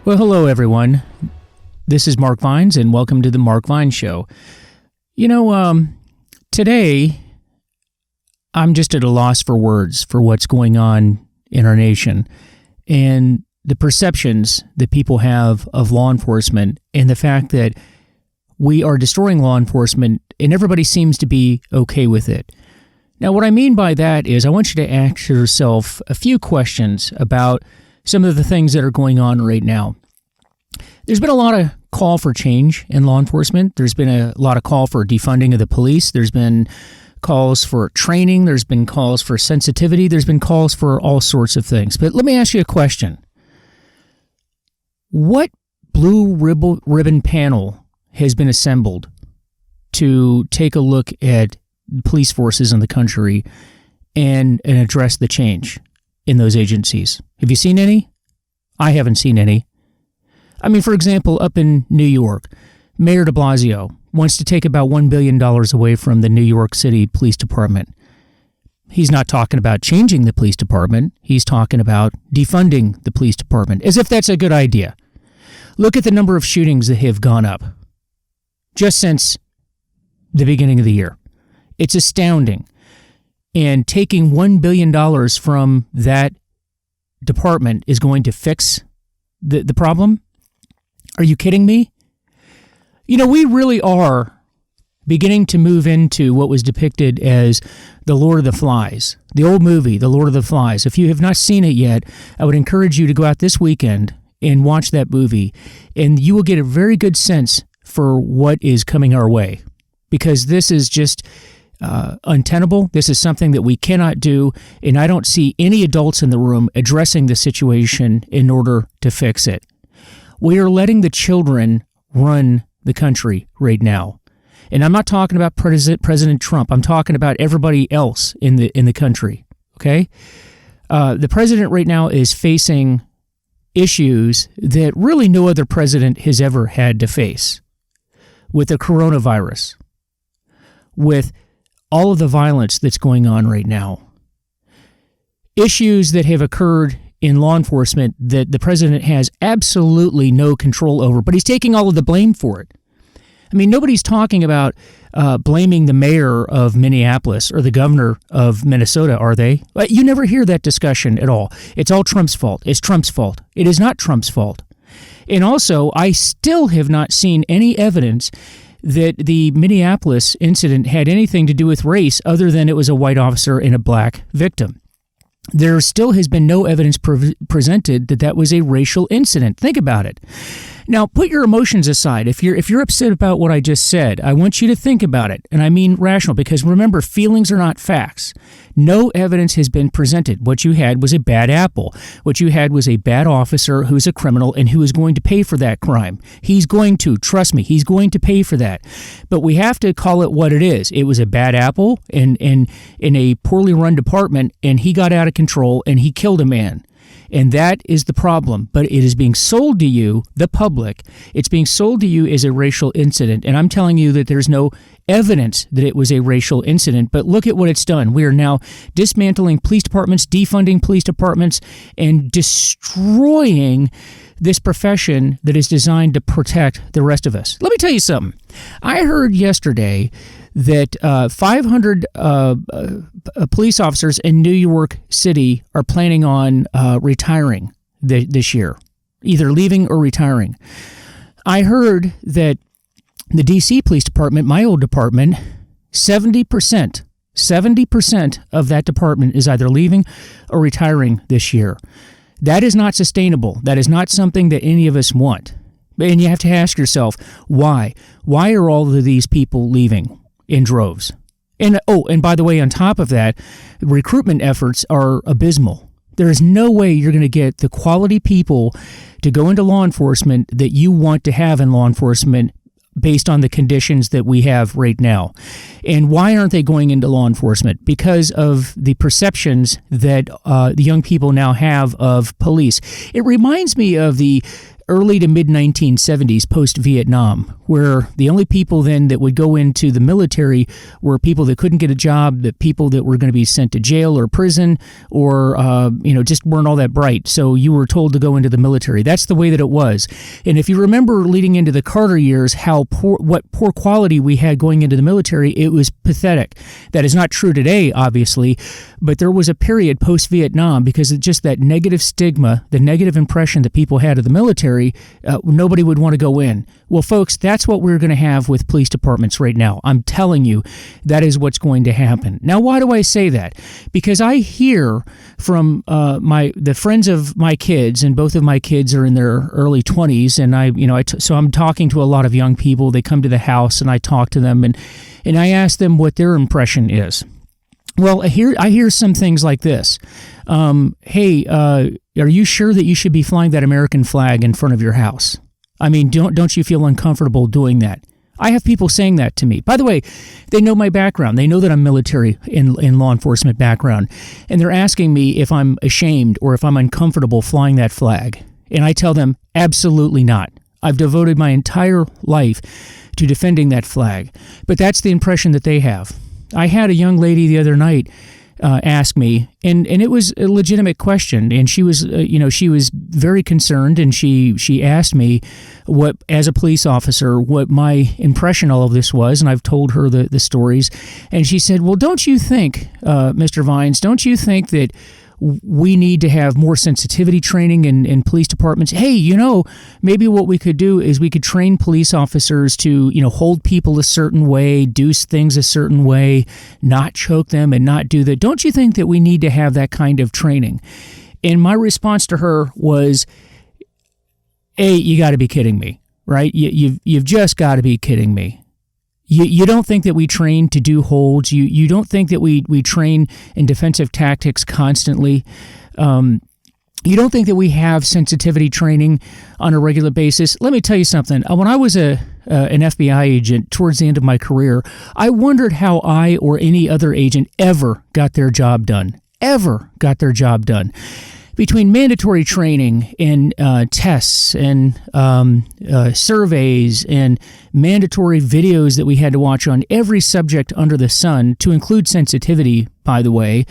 Well, hello, everyone. This is Mark Vines, and welcome to the Mark Vines Show. Today, I'm just at a loss for words for what's going on in our nation and the perceptions that people have of law enforcement and the fact that we are destroying law enforcement and everybody seems to be okay with it. Now, what I mean by that is I want you to ask yourself a few questions about some of the things that are going on right now. There's been a lot of call for change in law enforcement. There's been a lot of call for defunding of the police. There's been calls for training. There's been calls for sensitivity. There's been calls for all sorts of things. But let me ask you a question. What blue ribbon panel has been assembled to take a look at police forces in the country and address the change in those agencies? Have you seen any? I haven't seen any. I mean, for example, up in New York, Mayor de Blasio wants to take about $1 billion away from the New York City Police Department. He's not talking about changing the police department. He's talking about defunding the police department, as if that's a good idea. Look at the number of shootings that have gone up just since the beginning of the year. It's astounding. And taking $1 billion from that department is going to fix the problem? Are you kidding me? We really are beginning to move into what was depicted as The Lord of the Flies, the old movie, The Lord of the Flies. If you have not seen it yet, I would encourage you to go out this weekend and watch that movie, and you will get a very good sense for what is coming our way, because this is just untenable. This is something that we cannot do, and I don't see any adults in the room addressing the situation in order to fix it. We are letting the children run the country right now. And I'm not talking about President Trump. I'm talking about everybody else in the country, okay? The president right now is facing issues that really no other president has ever had to face. With the coronavirus, with all of the violence that's going on right now, issues that have occurred in law enforcement that the president has absolutely no control over, but he's taking all of the blame for it. I mean, nobody's talking about blaming the mayor of Minneapolis or the governor of Minnesota, are they? You never hear that discussion at all. It's all Trump's fault. It's Trump's fault. It is not Trump's fault. And also, I still have not seen any evidence that the Minneapolis incident had anything to do with race other than it was a white officer and a black victim. There still has been no evidence presented that that was a racial incident. Think about it. Now, put your emotions aside. If you're upset about what I just said, I want you to think about it, and I mean rational, because remember, feelings are not facts. No evidence has been presented. What you had was a bad apple. What you had was a bad officer who's a criminal and who is going to pay for that crime. He's going to, trust me, he's going to pay for that. But we have to call it what it is. It was a bad apple in a poorly run department, and he got out of control and he killed a man. And that is the problem. But it is being sold to you, the public, it's being sold to you as a racial incident. And I'm telling you that there's no evidence that it was a racial incident. But look at what it's done. We are now dismantling police departments, defunding police departments, and destroying this profession that is designed to protect the rest of us. Let me tell you something. I heard yesterday that 500 police officers in New York City are planning on retiring this year, either leaving or retiring. I heard that the D.C. Police Department, my old department, 70% of that department is either leaving or retiring this year. That is not sustainable. That is not something that any of us want. And you have to ask yourself, why? Why are all of these people leaving in droves? And by the way, on top of that, recruitment efforts are abysmal. There is no way you're going to get the quality people to go into law enforcement that you want to have in law enforcement based on the conditions that we have right now. And why aren't they going into law enforcement? Because of the perceptions that the young people now have of police. It reminds me of the early to mid 1970s, post-Vietnam, where the only people then that would go into the military were people that couldn't get a job, the people that were going to be sent to jail or prison, or just weren't all that bright. So you were told to go into the military. That's the way that it was. And if you remember leading into the Carter years, what poor quality we had going into the military, it was pathetic. That is not true today, obviously, but there was a period post-Vietnam because of just that negative stigma, the negative impression that people had of the military, nobody would want to go in. Well, folks, that's what we're going to have with police departments right now. I'm telling you, that is what's going to happen. Now, why do I say that? Because I hear from the friends of my kids, and both of my kids are in their early 20s, and so I'm talking to a lot of young people. They come to the house, and I talk to them, and I ask them what their impression is. Well, I hear some things like this. Hey, are you sure that you should be flying that American flag in front of your house? I mean, don't you feel uncomfortable doing that? I have people saying that to me. By the way, they know my background. They know that I'm military in law enforcement background. And they're asking me if I'm ashamed or if I'm uncomfortable flying that flag. And I tell them, absolutely not. I've devoted my entire life to defending that flag. But that's the impression that they have. I had a young lady the other night ask me, and it was a legitimate question, and she was very concerned, and she asked me what, as a police officer, what my impression of all of this was, and I've told her the stories, and she said, well, don't you think, Mr. Vines, don't you think that we need to have more sensitivity training in police departments? Hey, maybe what we could do is we could train police officers to, hold people a certain way, do things a certain way, not choke them and not do that. Don't you think that we need to have that kind of training? And my response to her was, A, you got to be kidding me, right? You've just got to be kidding me. You don't think that we train to do holds. You don't think that we train in defensive tactics constantly. You don't think that we have sensitivity training on a regular basis. Let me tell you something. When I was an FBI agent towards the end of my career, I wondered how I or any other agent ever got their job done. Between mandatory training and tests and surveys and mandatory videos that we had to watch on every subject under the sun, to include sensitivity, by the way,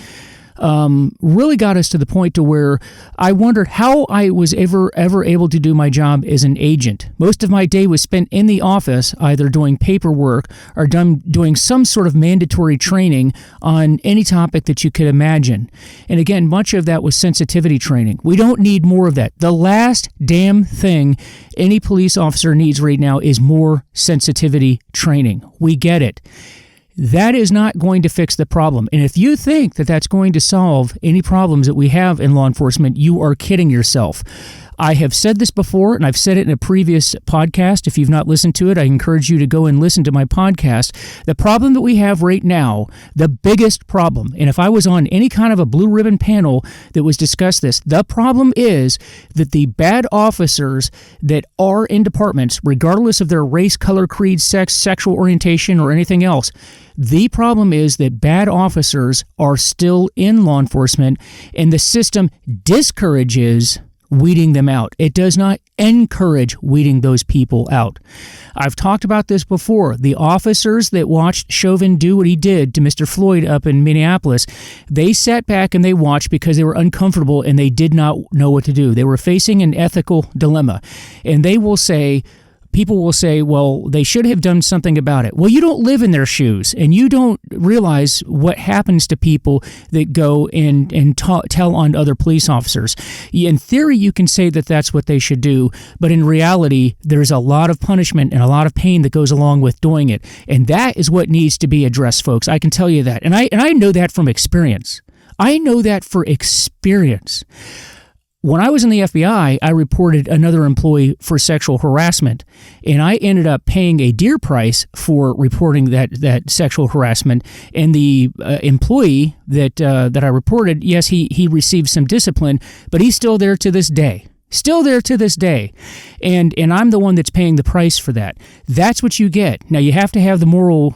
really got us to the point to where I wondered how I was ever able to do my job as an agent. Most of my day was spent in the office, either doing paperwork or doing some sort of mandatory training on any topic that you could imagine. And again, much of that was sensitivity training. We don't need more of that. The last damn thing any police officer needs right now is more sensitivity training. We get it. That is not going to fix the problem. And if you think that that's going to solve any problems that we have in law enforcement, you are kidding yourself. I have said this before, and I've said it in a previous podcast. If you've not listened to it, I encourage you to go and listen to my podcast. The problem that we have right now, the biggest problem, and if I was on any kind of a blue ribbon panel that was discussed this, the problem is that the bad officers that are in departments, regardless of their race, color, creed, sex, sexual orientation, or anything else, the problem is that bad officers are still in law enforcement, and the system discourages weeding them out. It does not encourage weeding those people out. I've talked about this before. The officers that watched Chauvin do what he did to Mr. Floyd up in Minneapolis, they sat back and they watched because they were uncomfortable and they did not know what to do. They were facing an ethical dilemma. And people will say, well, they should have done something about it. Well, you don't live in their shoes, and you don't realize what happens to people that go and tell on other police officers. In theory, you can say that that's what they should do, but in reality, there's a lot of punishment and a lot of pain that goes along with doing it, and that is what needs to be addressed, folks. I can tell you that, and I know that from experience. When I was in the FBI, I reported another employee for sexual harassment, and I ended up paying a dear price for reporting that sexual harassment. And the employee that I reported, yes, he received some discipline, but he's still there to this day. And I'm the one that's paying the price for that. That's what you get. Now, you have to have the moral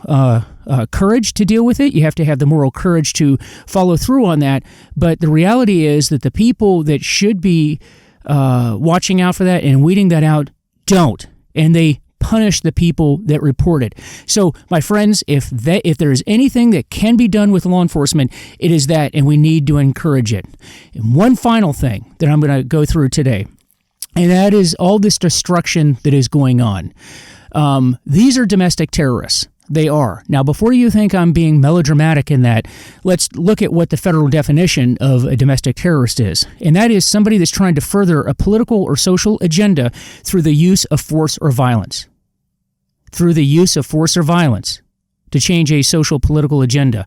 courage to deal with it. You have to have the moral courage to follow through on that. But the reality is that the people that should be watching out for that and weeding that out, don't. And they punish the people that report it. So, my friends, if there is anything that can be done with law enforcement, it is that, and we need to encourage it. And one final thing that I'm going to go through today, and that is all this destruction that is going on. These are domestic terrorists. They are. Now, before you think I'm being melodramatic in that, let's look at what the federal definition of a domestic terrorist is. And that is somebody that's trying to further a political or social agenda through the use of force or violence. Through the use of force or violence to change a social political agenda.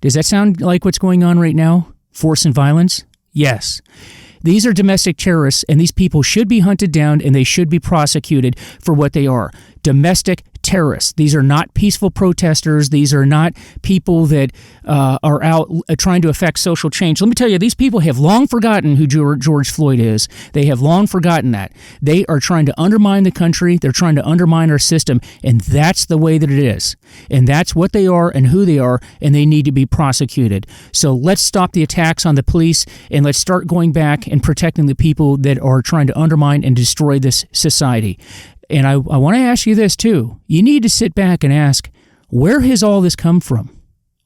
Does that sound like what's going on right now? Force and violence? Yes. These are domestic terrorists, and these people should be hunted down, and they should be prosecuted for what they are. Domestic terrorists. These are not peaceful protesters. These are not people that are out trying to affect social change. Let me tell you, these people have long forgotten who George Floyd is. They have long forgotten that. They are trying to undermine the country. They're trying to undermine our system, and that's the way that it is. And that's what they are and who they are, and they need to be prosecuted. So let's stop the attacks on the police, and let's start going back and protecting the people that are trying to undermine and destroy this society. And I want to ask you this too. You need to sit back and ask, where has all this come from?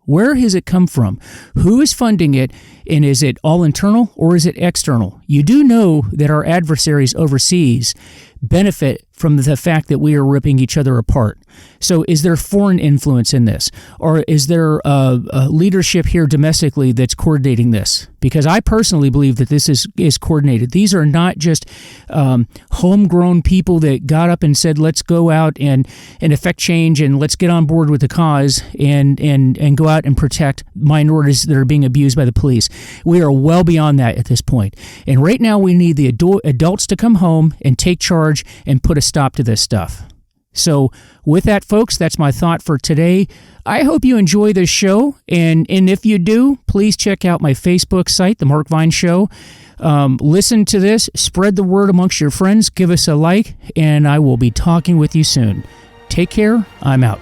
Where has it come from? Who is funding it? And is it all internal or is it external? You do know that our adversaries overseas benefit from the fact that we are ripping each other apart. So is there foreign influence in this? Or is there leadership here domestically that's coordinating this? Because I personally believe that this is coordinated. These are not just homegrown people that got up and said, let's go out and effect change and let's get on board with the cause and go out and protect minorities that are being abused by the police. We are well beyond that at this point. And right now we need the adults to come home and take charge and put a stop to this stuff. So with that, folks, that's my thought for today. I hope you enjoy this show. And if you do, please check out my Facebook site, The Mark Vine Show. Listen to this, spread the word amongst your friends, give us a like, and I will be talking with you soon. Take care. I'm out.